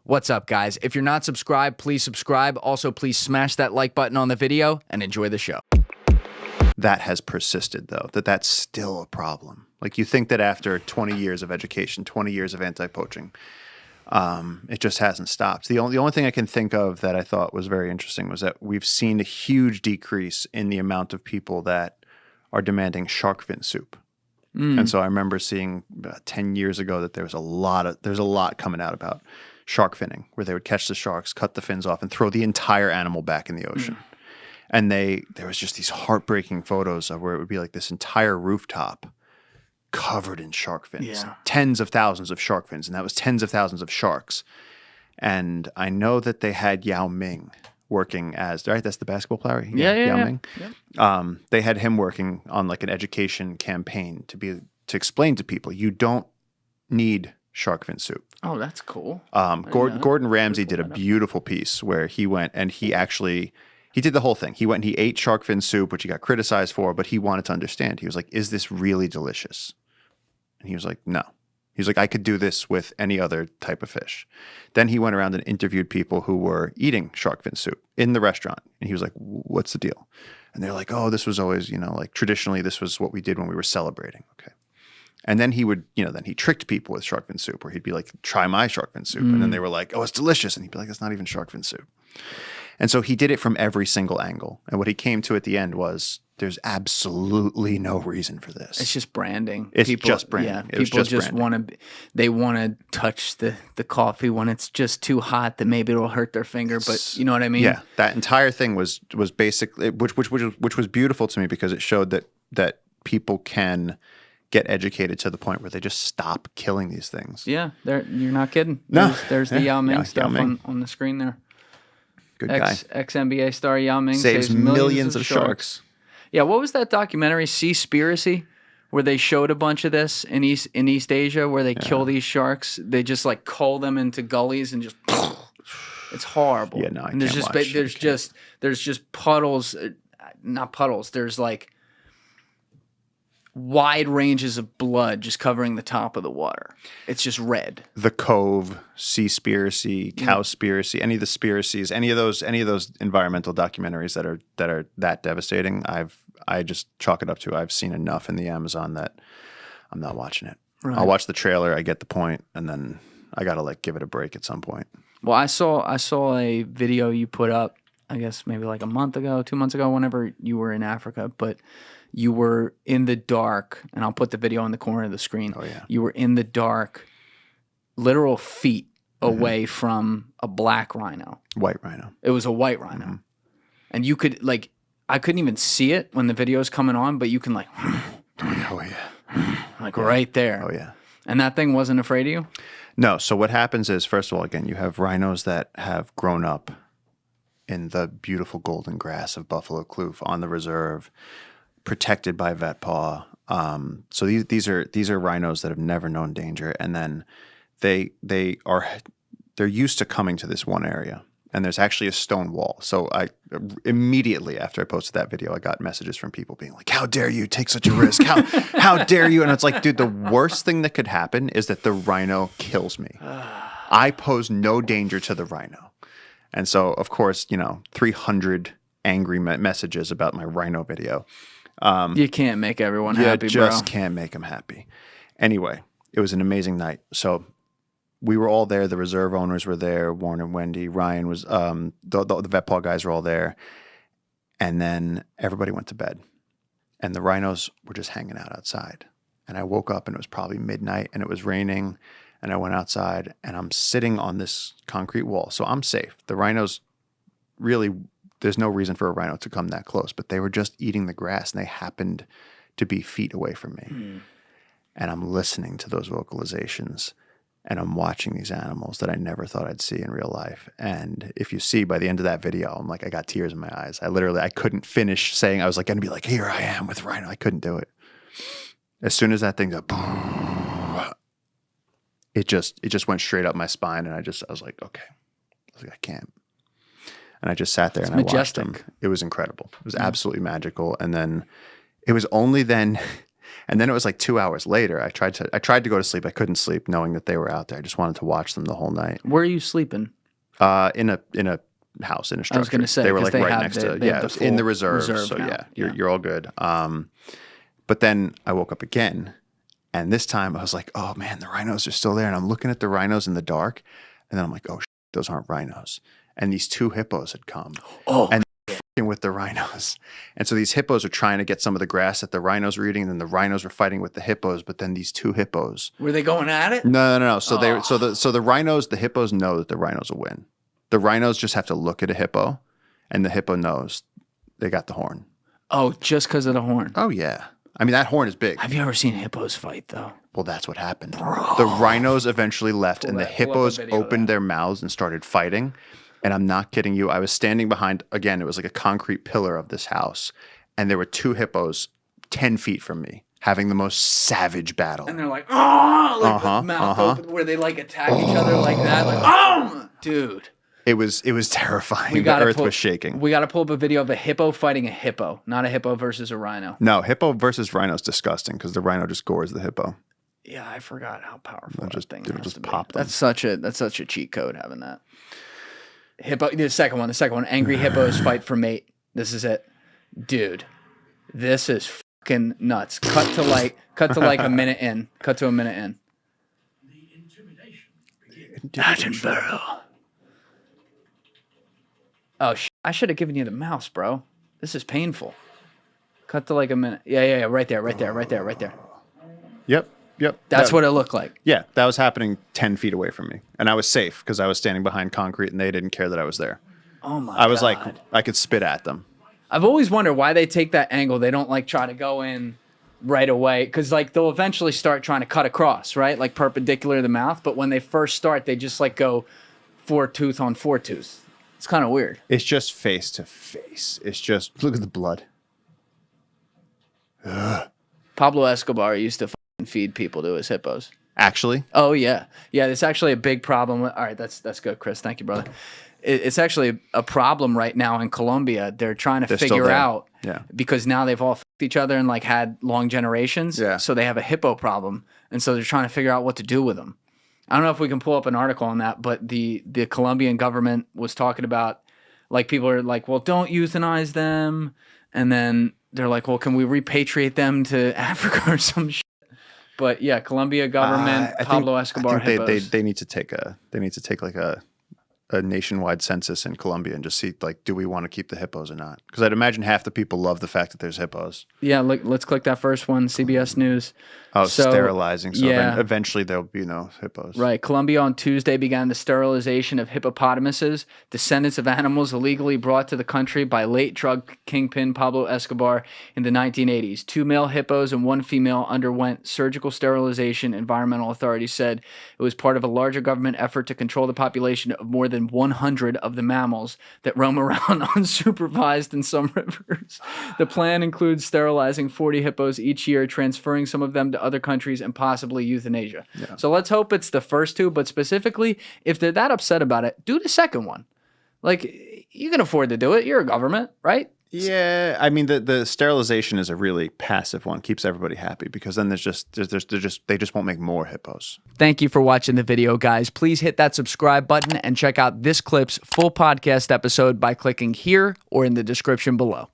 What's up, guys? If you're not subscribed, please subscribe. Also, please smash that like button on the video and enjoy the show. That has persisted, though, that's still a problem. Like, you think that after 20 years of education, 20 years of anti-poaching, it just hasn't stopped. The only thing I can think of that I thought was very interesting was that we've seen a huge decrease in the amount of people that are demanding shark fin soup. And so I remember seeing 10 years ago that there's a lot coming out about shark finning, where they would catch the sharks, cut the fins off, and throw the entire animal back in the ocean. And there was just these heartbreaking photos of where it would be like this entire rooftop covered in shark fins, tens of thousands of shark fins, and that was tens of thousands of sharks. And I know that they had Yao Ming working as, right? That's the basketball player. Yao Ming. Yeah. They had him working on like an education campaign to explain to people, you don't need shark fin soup. Oh, that's cool. Gordon Ramsay did a beautiful piece where he went and he did the whole thing. He went and he ate shark fin soup, which he got criticized for, but he wanted to understand. He was like, is this really delicious? And he was like, no. He was like, I could do this with any other type of fish. Then he went around and interviewed people who were eating shark fin soup in the restaurant. And he was like, what's the deal? And they're like, oh, this was always, like traditionally this was what we did when we were celebrating. Okay. And then he would, then he tricked people with shark fin soup, where he'd be like, try my shark fin soup. And then they were like, oh, it's delicious. And he'd be like, it's not even shark fin soup. And so he did it from every single angle. And what he came to at the end was, there's absolutely no reason for this. It's just branding. It's just branding. Yeah, people just want to touch the coffee when it's just too hot that maybe it'll hurt their finger, but you know what I mean? Yeah, that entire thing was basically, which was beautiful to me, because it showed that people can get educated to the point where they just stop killing these things. Yeah, you're not kidding. No. There's the Yao Ming stuff on the screen there. Good guy. Ex-NBA star Yao Ming saves millions of sharks. Yeah, what was that documentary, Seaspiracy, where they showed a bunch of this in East Asia, where they kill these sharks? They just like cull them into gullies and just it's horrible. Yeah, no, I and can't watch. There's just puddles, not puddles. There's like wide ranges of blood just covering the top of the water. It's just red. The Cove, Seaspiracy, Cowspiracy, any of the spiracies, any of those environmental documentaries that are that devastating, I just chalk it up to I've seen enough in the Amazon that I'm not watching it. Right. I'll watch the trailer, I get the point, and then I gotta give it a break at some point. Well, I saw a video you put up, I guess maybe like a month ago, 2 months ago, whenever you were in Africa, but you were in the dark, and I'll put the video in the corner of the screen. Oh, yeah. You were in the dark, literal feet away from a black rhino. White rhino. It was a white rhino. Mm-hmm. And you could, I couldn't even see it when the video's coming on, but you can oh, yeah. Right there. Oh, yeah. And that thing wasn't afraid of you? No. So what happens is, first of all, again, you have rhinos that have grown up in the beautiful golden grass of Buffalo Kloof on the reserve, protected by vet paw. So these are rhinos that have never known danger, and then they're used to coming to this one area, and there's actually a stone wall. So I immediately after I posted that video, I got messages from people being like, "How dare you take such a risk? How dare you?" And it's like, dude, the worst thing that could happen is that the rhino kills me. I pose no danger to the rhino, and so of course 300 angry messages about my rhino video. You can't make everyone happy, bro. You just can't make them happy. Anyway, it was an amazing night. So we were all there. The reserve owners were there. Warren and Wendy. Ryan was, the vet paw guys were all there. And then everybody went to bed. And the rhinos were just hanging out outside. And I woke up and it was probably midnight and it was raining. And I went outside and I'm sitting on this concrete wall. So I'm safe. The rhinos really... There's no reason for a rhino to come that close, but they were just eating the grass and they happened to be feet away from me. And I'm listening to those vocalizations and I'm watching these animals that I never thought I'd see in real life. And if you see by the end of that video, I'm like, I got tears in my eyes. I couldn't finish saying, I was like going to be like, here I am with rhino. I couldn't do it. As soon as that thing goes, it just went straight up my spine. And I was like, okay, I can't. And I just sat there and I watched them. It was incredible. It was absolutely magical. And then it was only then And then it was like 2 hours later. I tried to go to sleep. I couldn't sleep knowing that they were out there. I just wanted to watch them the whole night. Where are you sleeping? In a house, in a structure. I was going to say they were like they right have next the, to they have it the was in the reserve. So now. you're all good. But then I woke up again, and this time I was like, oh man, the rhinos are still there, and I'm looking at the rhinos in the dark, and then I'm like, oh, those aren't rhinos, and these 2 hippos had come, and with the rhinos, and so these hippos are trying to get some of the grass that the rhinos were eating, and then the rhinos were fighting with the hippos, but then these 2 hippos were they going at it? No. So the rhinos, the hippos know that the rhinos will win. The rhinos just have to look at a hippo, and the hippo knows they got the horn. Oh, just because of the horn. Oh yeah, I mean that horn is big. Have you ever seen hippos fight though? Well, that's what happened. The rhinos eventually left, and the hippos opened their mouths and started fighting. And I'm not kidding you. I was standing behind, again, it was like a concrete pillar of this house. And there were 2 hippos 10 feet from me having the most savage battle. And they're like, oh, like with mouth open, where they like attack each other like that. Like, oh, dude. It was terrifying. The earth was shaking. We got to pull up a video of a hippo fighting a hippo, not a hippo versus a rhino. No, hippo versus rhino is disgusting because the rhino just gores the hippo. Yeah, I forgot how powerful that thing is. It'll just pop them. That's such a cheat code having that. Hippo, the second one, angry hippos fight for mate. This is it. Dude, this is fucking nuts. Cut to like a minute in. Cut to a minute in. The intimidation begins. Attenborough. Oh, I should have given you the mouse, bro. This is painful. Cut to like a minute. Yeah, right there. Yep. That's what it looked like. Yeah, that was happening 10 feet away from me. And I was safe because I was standing behind concrete and they didn't care that I was there. Oh my God. I was like, I could spit at them. I've always wondered why they take that angle. They don't like try to go in right away because like they'll eventually start trying to cut across, right? Like perpendicular to the mouth. But when they first start, they just like go 4-tooth on 4-tooth. It's kind of weird. It's just face to face. It's just, look at the blood. Ugh. Pablo Escobar used to feed people to his hippos. Actually? Oh, yeah. Yeah, it's actually a big problem. All right, that's good, Chris. Thank you, brother. It's actually a problem right now in Colombia. They're trying to figure out, because now they've all fucked each other and like had long generations. Yeah. So they have a hippo problem. And so they're trying to figure out what to do with them. I don't know if we can pull up an article on that, but the Colombian government was talking about, like, people are like, well, don't euthanize them. And then they're like, well, can we repatriate them to Africa or some shit? But yeah, Colombia government, Pablo Escobar hippos. They need to take like a nationwide census in Colombia and just see, like, do we want to keep the hippos or not? Because I'd imagine half the people love the fact that there's hippos. Yeah, let's click that first one, CBS News. Oh, sterilizing. So eventually there'll be no hippos. Right. Colombia on Tuesday began the sterilization of hippopotamuses, descendants of animals illegally brought to the country by late drug kingpin Pablo Escobar in the 1980s. 2 male hippos and 1 female underwent surgical sterilization, environmental authorities said. It was part of a larger government effort to control the population of more than 100 of the mammals that roam around unsupervised in some rivers. The plan includes sterilizing 40 hippos each year, transferring some of them to other countries, and possibly euthanasia. Yeah. So let's hope it's the first 2, but specifically, if they're that upset about it, do the second one. Like, you can afford to do it. You're a government, right? Yeah, I mean the sterilization is a really passive one. Keeps everybody happy because then they just won't make more hippos. Thank you for watching the video, guys. Please hit that subscribe button and check out this clip's full podcast episode by clicking here or in the description below.